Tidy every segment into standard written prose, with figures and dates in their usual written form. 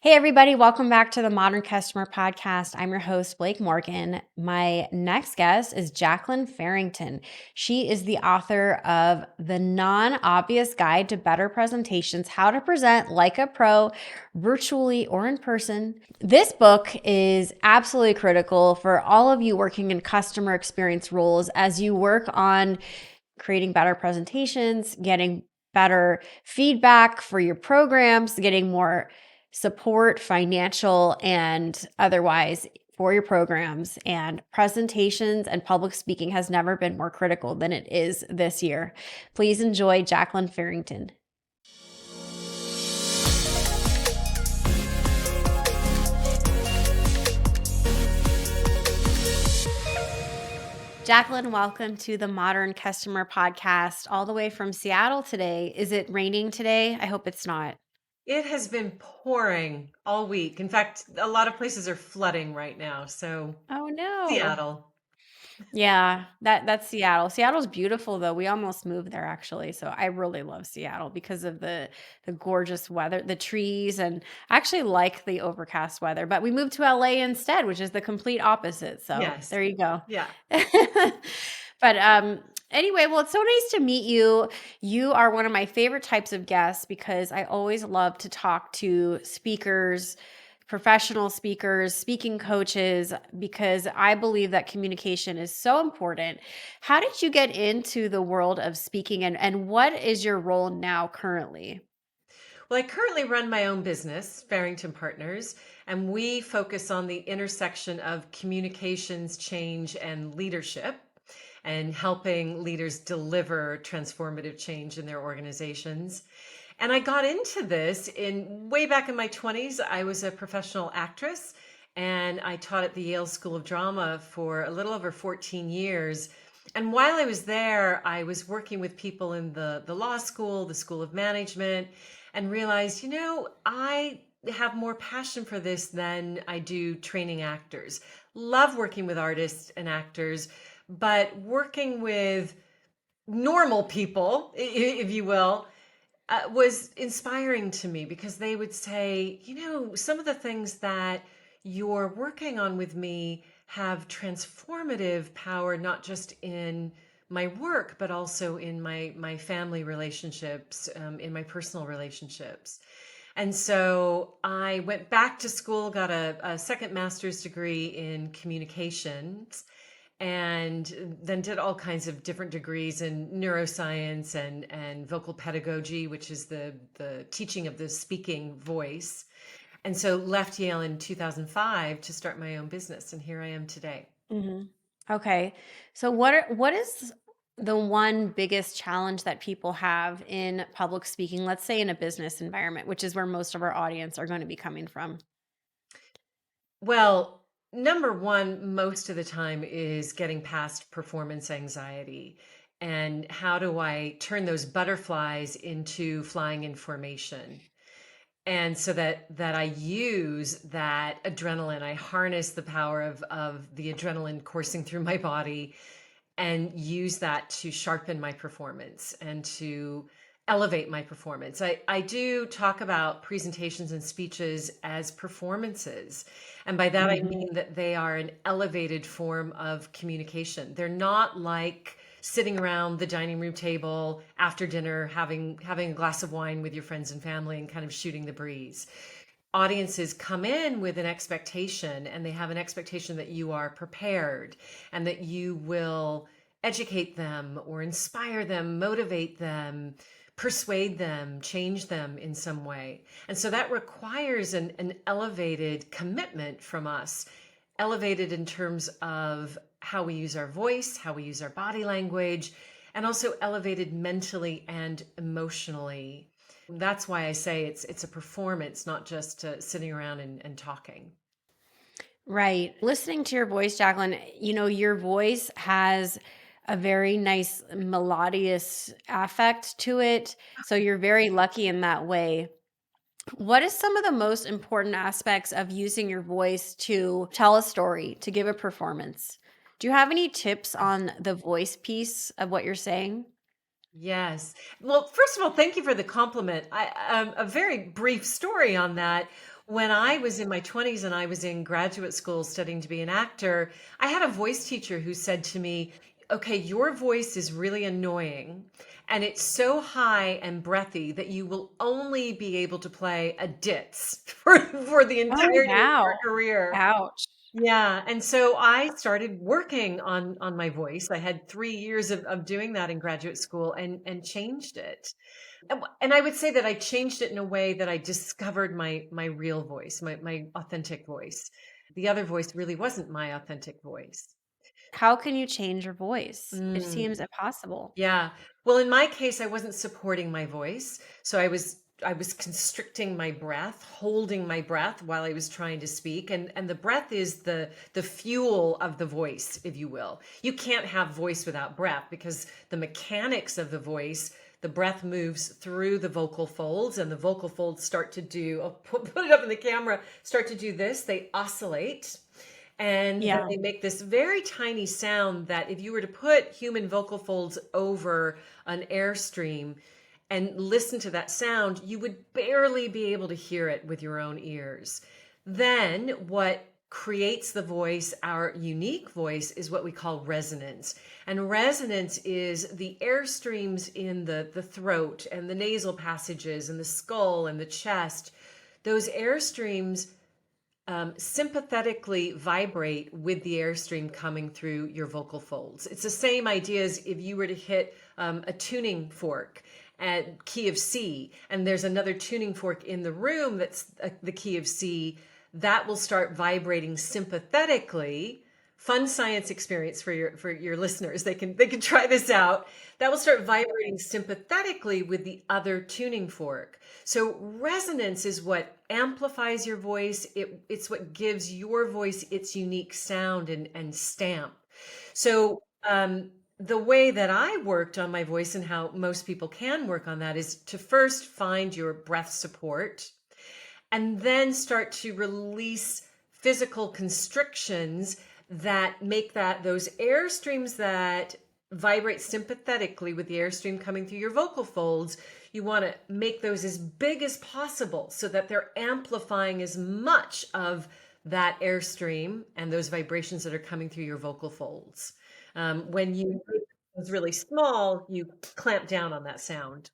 Hey, everybody, welcome back to the Modern Customer Podcast. I'm your host, Blake Morgan. My next guest is Jacqueline Farrington. She is the author of The Non-Obvious Guide to Better Presentations: How to Present Like a Pro, Virtually or in Person. This book is absolutely critical for all of you working in customer experience roles as you work on creating better presentations, getting better feedback for your programs, getting more support, financial and otherwise, for your programs. And presentations and public speaking has never been more critical than it is this year. Please enjoy Jacqueline Farrington. Jacqueline, welcome to the Modern Customer Podcast, all the way from Seattle today. Is it raining today? I hope it's not. It has been pouring all week. In fact, a lot of places are flooding right now. So, Oh no. Seattle. Yeah, that's Seattle. Seattle's beautiful though. We almost moved there actually. So I really love Seattle because of the gorgeous weather, the trees, and I actually like the overcast weather. But we moved to LA instead, which is the complete opposite. So Yes. there you go. Yeah. But anyway, well, it's so nice to meet you. You are one of my favorite types of guests because I always love to talk to speakers, professional speakers, speaking coaches, because I believe that communication is so important. How did you get into the world of speaking, and what is your role now currently? Well, I currently run my own business, Farrington Partners, and we focus on the intersection of communications, change, and leadership, and helping leaders deliver transformative change in their organizations. And I got into this in way back in my 20s. I was a professional actress and I taught at the Yale School of Drama for a little over 14 years. And while I was there, I was working with people in the law school, the School of Management, and realized, I have more passion for this than I do training actors. Love working with artists and actors, but working with normal people, if you will, was inspiring to me because they would say, some of the things that you're working on with me have transformative power, not just in my work, but also in my family relationships, in my personal relationships. And so I went back to school, got a second master's degree in communications, and then did all kinds of different degrees in neuroscience and vocal pedagogy, which is the teaching of the speaking voice. And so left Yale in 2005 to start my own business, and here I am today. Mhm. Okay. So what is the one biggest challenge that people have in public speaking, let's say in a business environment, which is where most of our audience are going to be coming from? Well, number one, most of the time is getting past performance anxiety. And how do I turn those butterflies into flying in formation? And so that I use that adrenaline, I harness the power of the adrenaline coursing through my body and use that to sharpen my performance and to elevate my performance. I do talk about presentations and speeches as performances. And by that, I Mhm. mean that they are an elevated form of communication. They're not like sitting around the dining room table after dinner, having a glass of wine with your friends and family and kind of shooting the breeze. Audiences come in with an expectation, and they have an expectation that you are prepared and that you will educate them or inspire them, motivate them, persuade them, change them in some way. And so that requires an elevated commitment from us, elevated in terms of how we use our voice, how we use our body language, and also elevated mentally and emotionally. That's why I say it's a performance, not just sitting around and talking. Right. Listening to your voice, Jacqueline, your voice has a very nice melodious affect to it. So you're very lucky in that way. What is some of the most important aspects of using your voice to tell a story, to give a performance? Do you have any tips on the voice piece of what you're saying? Yes. Well, first of all, thank you for the compliment. A very brief story on that. When I was in my 20s and I was in graduate school studying to be an actor, I had a voice teacher who said to me, "Okay, your voice is really annoying and it's so high and breathy that you will only be able to play a ditz for the Oh, entirety of wow. your career." Ouch. Yeah, and so I started working on my voice. I had 3 years of doing that in graduate school and changed it. And I would say that I changed it in a way that I discovered my real voice, my authentic voice. The other voice really wasn't my authentic voice. How can you change your voice? It Mm. seems impossible. Yeah. Well, in my case, I wasn't supporting my voice. So I was constricting my breath, holding my breath while I was trying to speak. And the breath is the fuel of the voice, if you will. You can't have voice without breath because the mechanics of the voice, the breath moves through the vocal folds, and the vocal folds start to do, I'll put it up in the camera, start to do this. They oscillate. And then Yeah. they make this very tiny sound that if you were to put human vocal folds over an airstream and listen to that sound, you would barely be able to hear it with your own ears. Then what creates the voice, our unique voice, is what we call resonance. And resonance is the airstreams in the throat and the nasal passages and the skull and the chest. Those airstreams sympathetically vibrate with the airstream coming through your vocal folds. It's the same idea as if you were to hit a tuning fork at key of C, and there's another tuning fork in the room that's the key of C, that will start vibrating sympathetically. Fun science experience for your listeners. They can try this out. That will start vibrating sympathetically with the other tuning fork. So resonance is what amplifies your voice. It's what gives your voice its unique sound and stamp. So the way that I worked on my voice and how most people can work on that is to first find your breath support and then start to release physical constrictions that make that those air streams that vibrate sympathetically with the airstream coming through your vocal folds. You want to make those as big as possible so that they're amplifying as much of that airstream and those vibrations that are coming through your vocal folds. When you make those really small, you clamp down on that sound.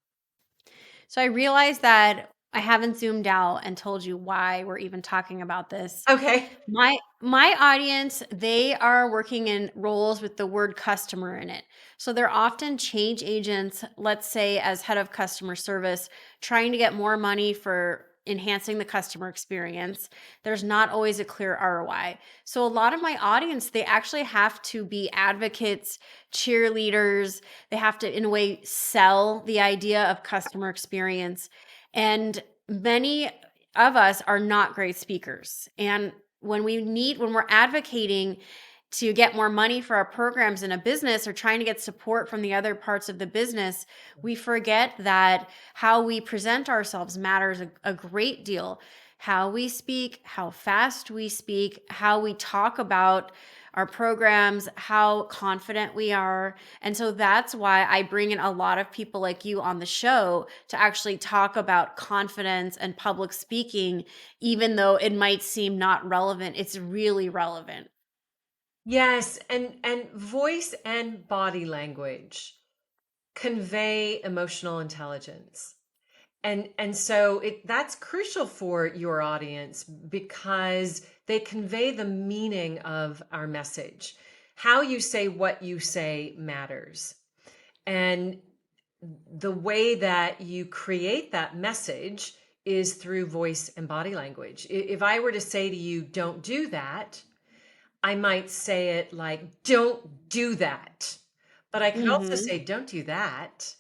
So I realized that I haven't zoomed out and told you why we're even talking about this. Okay. My audience, they are working in roles with the word customer in it. So they're often change agents, let's say as head of customer service, trying to get more money for enhancing the customer experience. There's not always a clear ROI. So a lot of my audience, they actually have to be advocates, cheerleaders. They have to in a way sell the idea of customer experience. And many of us are not great speakers. And when we're advocating to get more money for our programs in a business or trying to get support from the other parts of the business, we forget that how we present ourselves matters a great deal. How we speak, how fast we speak, how we talk about our programs, how confident we are. And so that's why I bring in a lot of people like you on the show to actually talk about confidence and public speaking, even though it might seem not relevant. It's really relevant. Yes, and voice and body language convey emotional intelligence. And so that's crucial for your audience because they convey the meaning of our message. How you say what you say matters. And the way that you create that message is through voice and body language. If I were to say to you, don't do that, I might say it like, don't do that. But I could also Mhm. say, don't do that.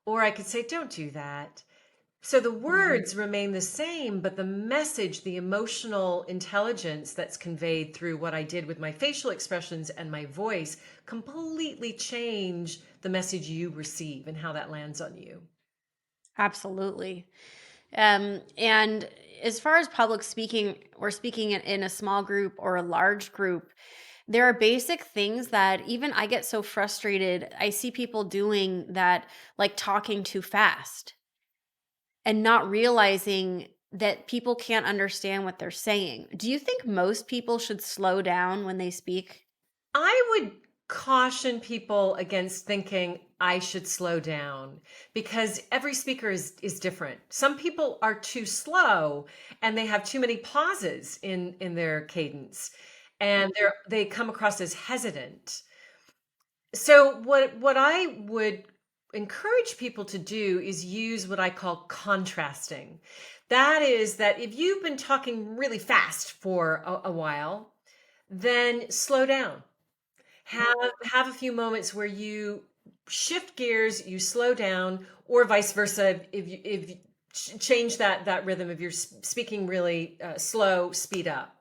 Or I could say, don't do that. So the Mhm. words remain the same, but the message, the emotional intelligence that's conveyed through what I did with my facial expressions and my voice completely change the message you receive and how that lands on you. Absolutely. And as far as public speaking or speaking in a small group or a large group, there are basic things that even I get so frustrated. I see people doing that, like talking too fast and not realizing that people can't understand what they're saying. Do you think most people should slow down when they speak? I would caution people against thinking I should slow down because every speaker is different. Some people are too slow and they have too many pauses in their cadence and they come across as hesitant. So what I would encourage people to do is use what I call contrasting. That is that if you've been talking really fast for a while, then slow down. Have a few moments where you shift gears, you slow down, or vice versa. If you change that rhythm, if you're speaking really slow, speed up.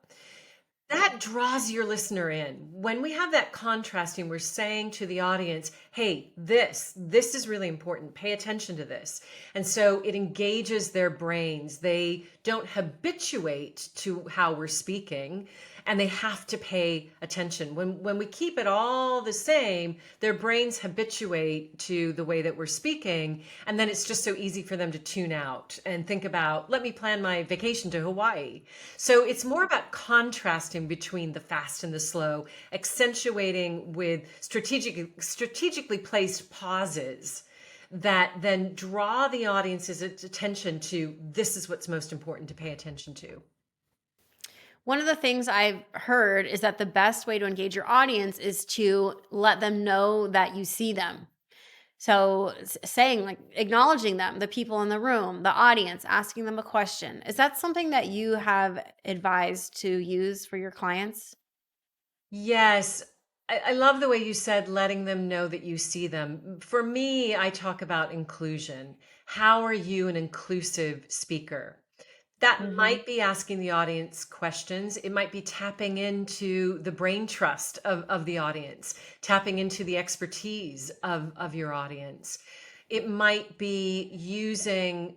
That draws your listener in. When we have that contrasting, we're saying to the audience, hey, this is really important. Pay attention to this. And so it engages their brains. They don't habituate to how we're speaking and they have to pay attention. When we keep it all the same, their brains habituate to the way that we're speaking. And then it's just so easy for them to tune out and think about, let me plan my vacation to Hawaii. So it's more about contrasting between the fast and the slow, accentuating with strategically placed pauses that then draw the audience's attention to this is what's most important to pay attention to. One of the things I've heard is that the best way to engage your audience is to let them know that you see them. So saying, like, acknowledging them, the people in the room, the audience, asking them a question. Is that something that you have advised to use for your clients? Yes. I love the way you said letting them know that you see them. For me, I talk about inclusion. How are you an inclusive speaker? That Mhm. might be asking the audience questions. It might be tapping into the brain trust of the audience, tapping into the expertise of your audience. It might be using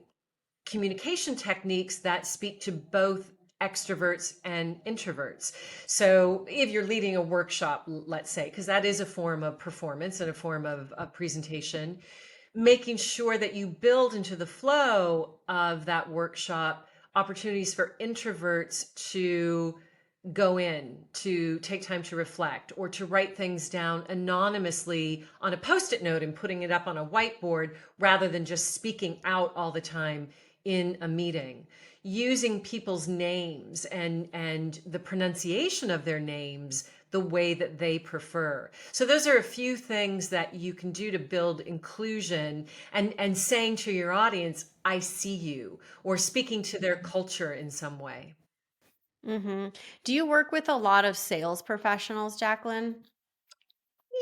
communication techniques that speak to both extroverts and introverts. So if you're leading a workshop, let's say, because that is a form of performance and a form of presentation, making sure that you build into the flow of that workshop opportunities for introverts to go in, to take time to reflect, or to write things down anonymously on a post-it note and putting it up on a whiteboard rather than just speaking out all the time in a meeting. Using people's names and the pronunciation of their names the way that they prefer. So those are a few things that you can do to build inclusion and saying to your audience, I see you, or speaking to their culture in some way. Mhm. Do you work with a lot of sales professionals, Jacqueline?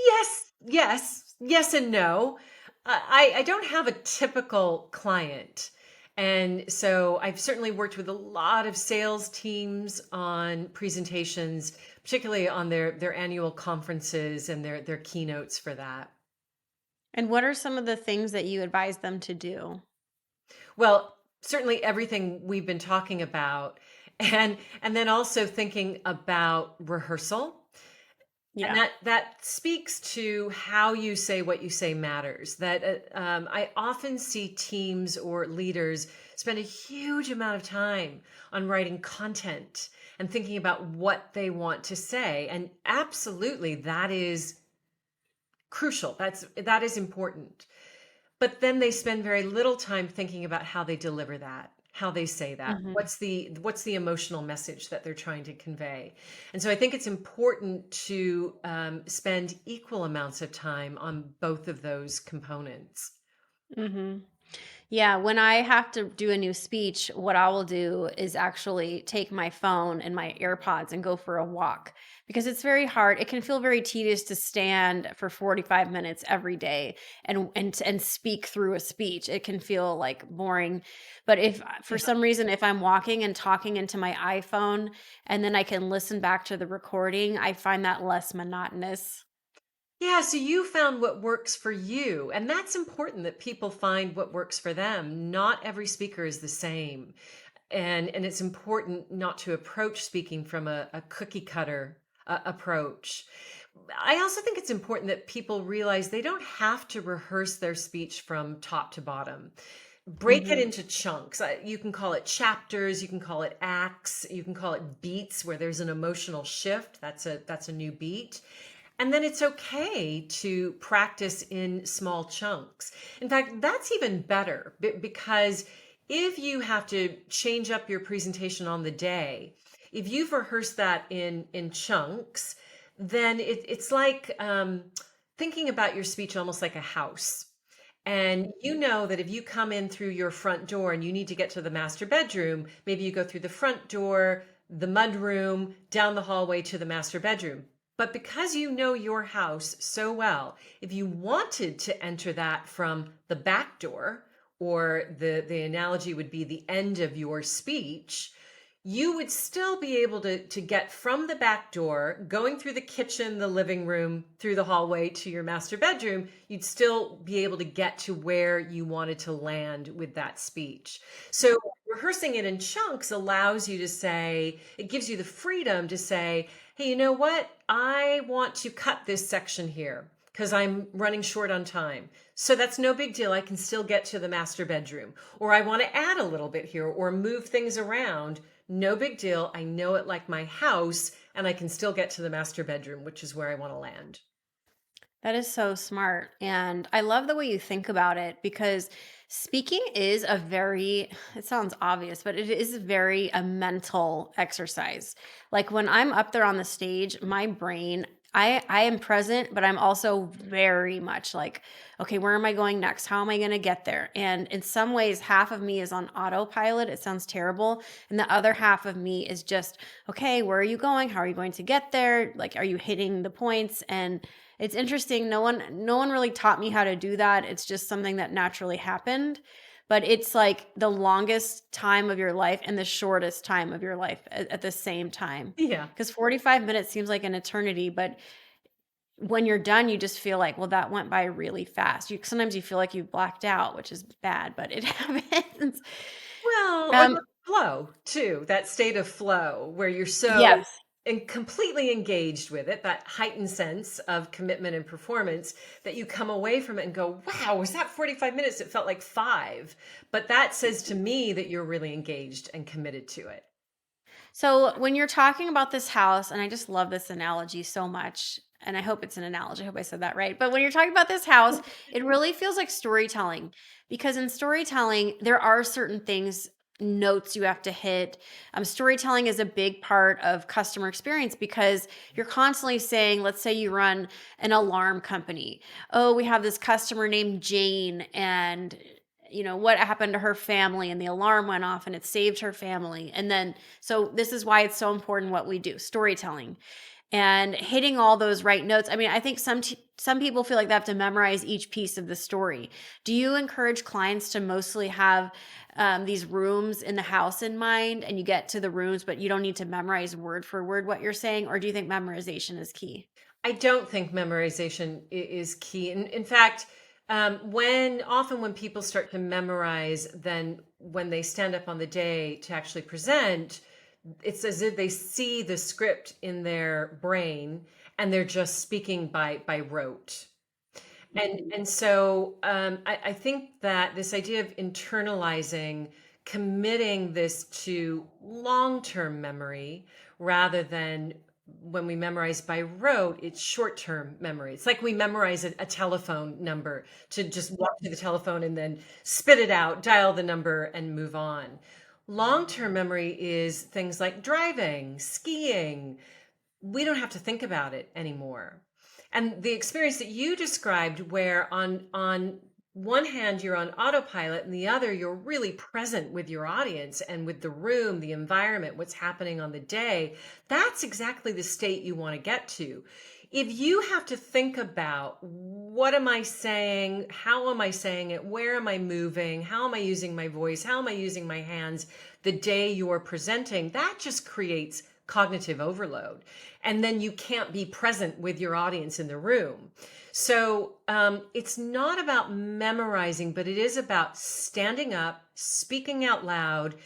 Yes, and no. I don't have a typical client. And so I've certainly worked with a lot of sales teams on presentations, particularly on their annual conferences and their keynotes for that. And what are some of the things that you advise them to do? Well, certainly everything we've been talking about and then also thinking about rehearsal. And Yeah. that speaks to how you say what you say matters. That I often see teams or leaders spend a huge amount of time on writing content and thinking about what they want to say. And absolutely, that is crucial. That is important. But then they spend very little time thinking about how they deliver that, how they say that. Mhm. What's the emotional message that they're trying to convey? And so I think it's important to spend equal amounts of time on both of those components. Mhm. Yeah, when I have to do a new speech, what I will do is actually take my phone and my AirPods and go for a walk because it's very hard. It can feel very tedious to stand for 45 minutes every day and speak through a speech. It can feel like boring. But if for Yeah. some reason if I'm walking and talking into my iPhone and then I can listen back to the recording, I find that less monotonous. Yeah, so you found what works for you, and that's important that people find what works for them. Not every speaker is the same. And it's important not to approach speaking from a cookie cutter approach. I also think it's important that people realize they don't have to rehearse their speech from top to bottom. break it into chunks. You can call it chapters, you can call it acts, you can call it beats where there's an emotional shift. That's a new beat. And then it's okay to practice in small chunks. In fact, that's even better because if you have to change up your presentation on the day, if you've rehearsed that in chunks, then it's like thinking about your speech almost like a house. And you know that if you come in through your front door and you need to get to the master bedroom, maybe you go through the front door, the mud room, down the hallway to the master bedroom. But because you know your house so well, if you wanted to enter that from the back door, or the analogy would be the end of your speech, you would still be able to get from the back door, going through the kitchen, the living room, through the hallway to your master bedroom. You'd still be able to get to where you wanted to land with that speech. So rehearsing it in chunks allows you to say, it gives you the freedom to say, hey, you know what? I want to cut this section here because I'm running short on time. So that's no big deal. I can still get to the master bedroom. Or I want to add a little bit here or move things around. No big deal. I know it like my house, and I can still get to the master bedroom, which is where I want to land. That is so smart. And I love the way you think about it because speaking is a very, it sounds obvious, but it is very a mental exercise. Like when I'm up there on the stage, my brain, I am present, but I'm also very much like, okay, where am I going next? How am I going to get there? And in some ways, half of me is on autopilot. It sounds terrible. And the other half of me is just, okay, where are you going? How are you going to get there? Like, are you hitting the points? And it's interesting. No one really taught me how to do that. It's just something that naturally happened. But it's like the longest time of your life and the shortest time of your life at the same time. Yeah. Because 45 minutes seems like an eternity, but when you're done, you just feel like, well, that went by really fast. Sometimes you feel like you blacked out, which is bad, but it happens. Well, or Um, the flow too, that state of flow where you're so yes. and completely engaged with it, that heightened sense of commitment and performance that you come away from it and go, wow, was that 45 minutes? It felt like 5. But that says to me that you're really engaged and committed to it. So when you're talking about this house, and I just love this analogy so much, and I hope it's an analogy. I hope I said that right. But when you're talking about this house, it really feels like storytelling because in storytelling, there are certain things, notes you have to hit. Storytelling is a big part of customer experience because you're constantly saying, let's say you run an alarm company. Oh, we have this customer named Jane, and what happened to her family, and the alarm went off and it saved her family. And then so this is why it's so important what we do, storytelling and hitting all those right notes. I mean, I think some people feel like they have to memorize each piece of the story. Do you encourage clients to mostly have these rooms in the house in mind, and you get to the rooms but you don't need to memorize word for word what you're saying, or do you think memorization is key? I don't think memorization is key. In fact, when people start to memorize, then when they stand up on the day to actually present, it's as if they see the script in their brain and they're just speaking by rote. And so I think that this idea of internalizing, committing this to long-term memory rather than when we memorize by rote, it's short-term memory. It's like we memorize a telephone number to just walk to the telephone and then spit it out, dial the number, and move on. Long-term memory is things like driving, skiing. We don't have to think about it anymore. And the experience that you described, where on one hand you're on autopilot and the other you're really present with your audience and with the room, the environment, what's happening on the day, that's exactly the state you want to get to. If you have to think about what am I saying, how am I saying it, where am I moving, how am I using my voice, how am I using my hands the day you're presenting, that just creates cognitive overload. And then you can't be present with your audience in the room. So it's not about memorizing, but it is about standing up, speaking out loud,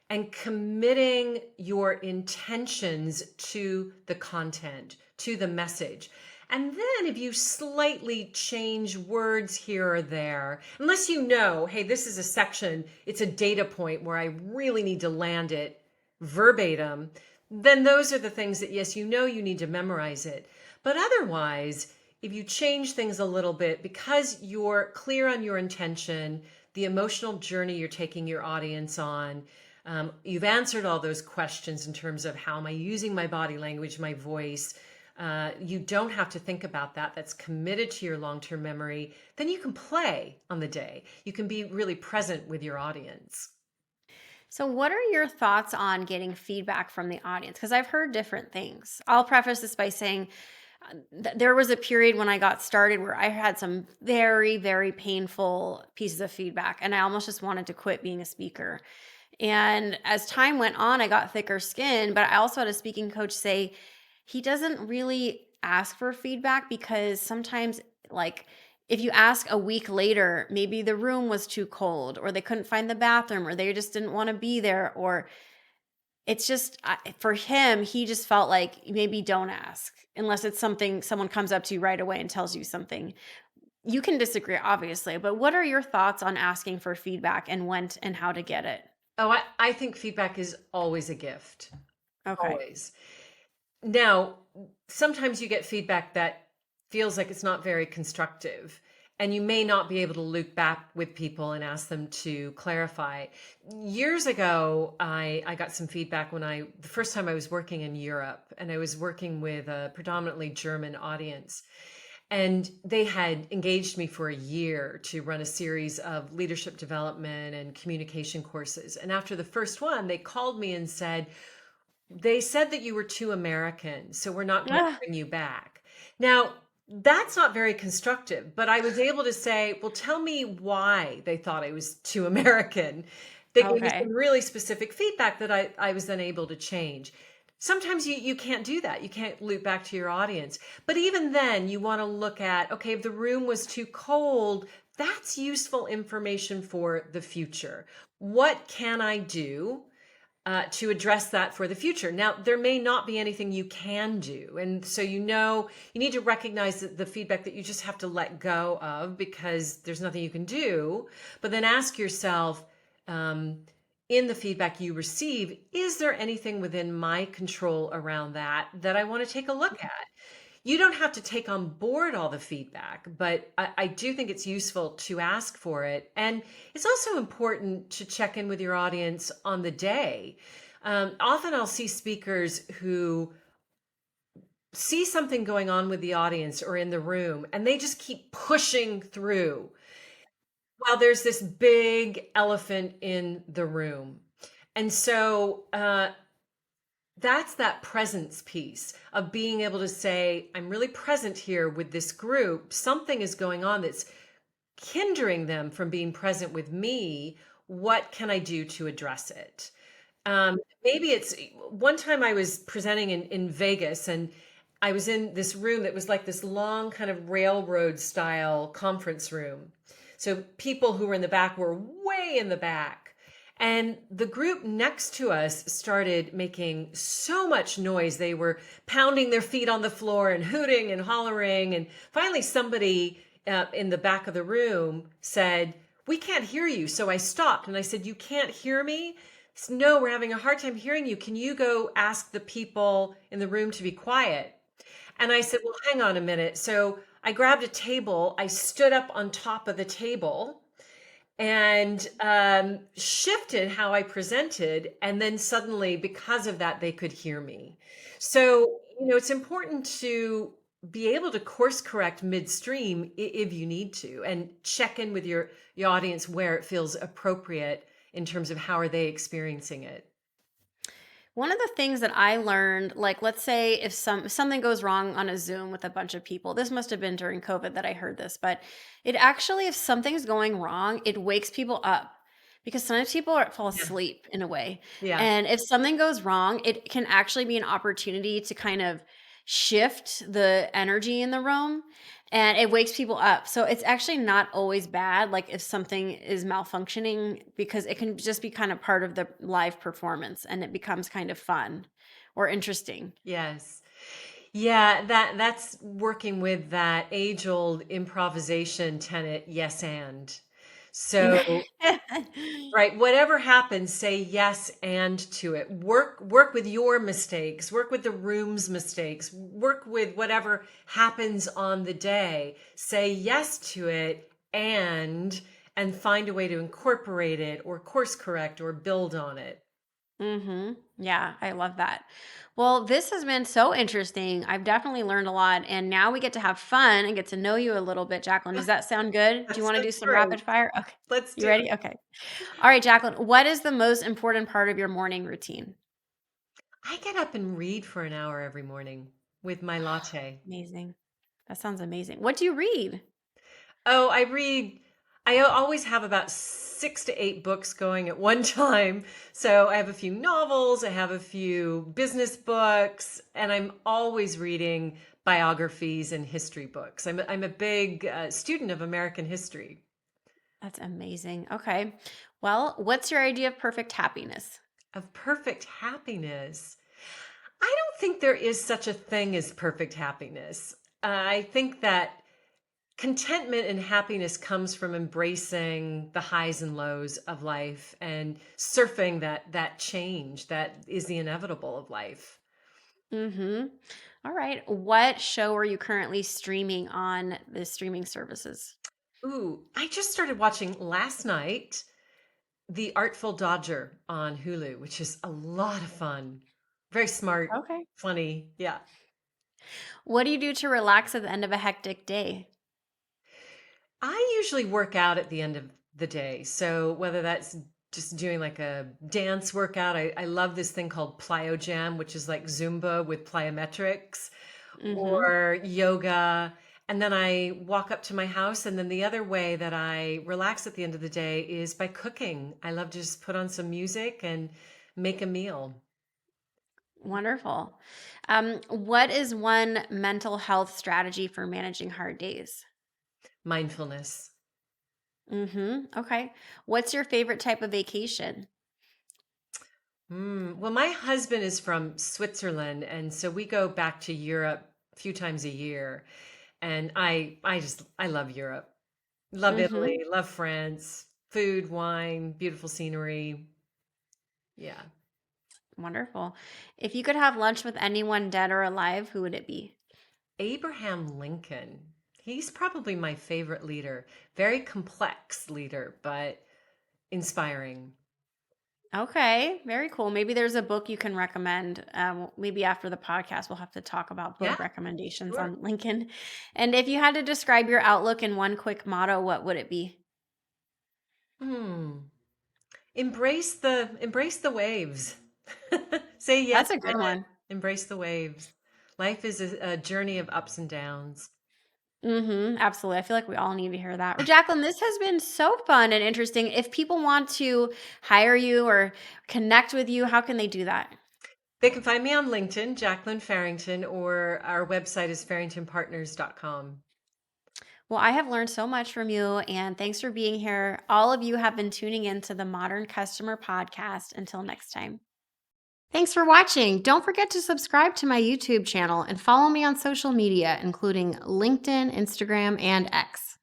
and committing your intentions to the content, to the message. And then if you slightly change words here or there, unless you know, hey, this is a section, it's a data point where I really need to land it verbatim, then those are the things that, yes, you know you need to memorize it. But otherwise, if you change things a little bit because you're clear on your intention, the emotional journey you're taking your audience on, you've answered all those questions in terms of how am I using my body language, my voice. You don't have to think about that. That's committed to your long term memory. Then you can play on the day. You can be really present with your audience. So, what are your thoughts on getting feedback from the audience? Because I've heard different things. I'll preface this by saying there was a period when I got started where I had some very, very painful pieces of feedback, and I almost just wanted to quit being a speaker. And as time went on, I got thicker skin, but I also had a speaking coach say he doesn't really ask for feedback because sometimes, like, if you ask a week later, maybe the room was too cold, or they couldn't find the bathroom, or they just didn't want to be there, or it's just for him, he just felt like maybe don't ask unless it's something someone comes up to you right away and tells you something. You can disagree, obviously, but what are your thoughts on asking for feedback and when and how to get it? Oh, I think feedback is always a gift, Okay. always. Now, sometimes you get feedback that feels like it's not very constructive, and you may not be able to loop back with people and ask them to clarify. Years ago, I got some feedback the first time I was working in Europe, and I was working with a predominantly German audience. And they had engaged me for a year to run a series of leadership development and communication courses. And after the first one, they called me and said, they said that you were too American, so we're not going to Ah, bring you back. Now, that's not very constructive, but I was able to say, well, tell me why they thought I was too American. They gave me okay. some really specific feedback that I was then able to change. Sometimes you can't do that. You can't loop back to your audience. But even then, you want to look at, okay, if the room was too cold, that's useful information for the future. What can I do to address that for the future? Now, there may not be anything you can do. And so, you need to recognize that the feedback that you just have to let go of because there's nothing you can do. But then ask yourself, um, in the feedback you receive, is there anything within my control around that I want to take a look at? You don't have to take on board all the feedback, but I do think it's useful to ask for it. And it's also important to check in with your audience on the day. Often I'll see speakers who see something going on with the audience or in the room, and they just keep pushing through while there's this big elephant in the room. And so that's that presence piece of being able to say, I'm really present here with this group. Something is going on that's hindering them from being present with me. What can I do to address it? Maybe it's one time I was presenting in Vegas, and I was in this room that was like this long kind of railroad style conference room. So people who were in the back were way in the back. And the group next to us started making so much noise. They were pounding their feet on the floor and hooting and hollering. And finally, somebody in the back of the room said, "We can't hear you." So I stopped and I said, "You can't hear me?" "No, we're having a hard time hearing you. Can you go ask the people in the room to be quiet?" And I said, "Well, hang on a minute." So I grabbed a table, I stood up on top of the table and shifted how I presented. And then suddenly, because of that, they could hear me. So, it's important to be able to course correct midstream if you need to, and check in with your audience where it feels appropriate in terms of how are they experiencing it. One of the things that I learned, like let's say if something goes wrong on a Zoom with a bunch of people, this must have been during COVID that I heard this, but it actually, if something's going wrong, it wakes people up because sometimes people fall Yeah. asleep in a way. Yeah. And if something goes wrong, it can actually be an opportunity to kind of shift the energy in the room and it wakes people up. So it's actually not always bad, like if something is malfunctioning, because it can just be kind of part of the live performance and it becomes kind of fun or interesting. Yes. Yeah, that's working with that age-old improvisation tenet, yes and. So, right, whatever happens, say yes and to it. Work with your mistakes, work with the room's mistakes, work with whatever happens on the day. Say yes to it and find a way to incorporate it or course correct or build on it. Yeah, I love that. Well, this has been so interesting. I've definitely learned a lot, and now we get to have fun and get to know you a little bit, Jacqueline. Does that sound good? Do you want to do That's some great. rapid fire? Okay. Let's You do ready? it. Okay. All right, Jacqueline, what is the most important part of your morning routine? I get up and read for an hour every morning with my latte. Amazing. That sounds amazing. What do you read? Oh, I always have about 6 to 8 books going at one time. So I have a few novels, I have a few business books, and I'm always reading biographies and history books. I'm a big student of American history. That's amazing. Okay. Well, what's your idea of perfect happiness? Of perfect happiness. I don't think there is such a thing as perfect happiness. I think that contentment and happiness comes from embracing the highs and lows of life and surfing that change that is the inevitable of life. Mm-hmm. All right. What show are you currently streaming on the streaming services? Ooh, I just started watching last night The Artful Dodger on Hulu, which is a lot of fun. Very smart, Okay. funny. Yeah. What do you do to relax at the end of a hectic day? I usually work out at the end of the day. So whether that's just doing like a dance workout, I love this thing called plyo jam, which is like Zumba with plyometrics, Mm-hmm. or yoga. And then I walk up to my house. And then the other way that I relax at the end of the day is by cooking. I love to just put on some music and make a meal. Wonderful. What is one mental health strategy for managing hard days? Mindfulness. Mm-hmm. Okay. What's your favorite type of vacation? Well, my husband is from Switzerland, and so we go back to Europe a few times a year. And I love Europe. Love Mm-hmm. Italy, love France, food, wine, beautiful scenery. Yeah. Wonderful. If you could have lunch with anyone dead or alive, who would it be? Abraham Lincoln. He's probably my favorite leader. Very complex leader, but inspiring. Okay, very cool. Maybe there's a book you can recommend. Maybe after the podcast, we'll have to talk about Yeah, book recommendations sure. on Lincoln. And if you had to describe your outlook in one quick motto, what would it be? Hmm. Embrace the waves. Say yes That's a and good one. embrace the waves. Life is a journey of ups and downs. Absolutely. I feel like we all need to hear that. Well, Jacqueline, this has been so fun and interesting. If people want to hire you or connect with you, how can they do that? They can find me on LinkedIn, Jacqueline Farrington, or our website is farringtonpartners.com. Well, I have learned so much from you, and thanks for being here. All of you have been tuning in to the Modern Customer Podcast. Until next time. Thanks for watching. Don't forget to subscribe to my YouTube channel and follow me on social media, including LinkedIn, Instagram, and X.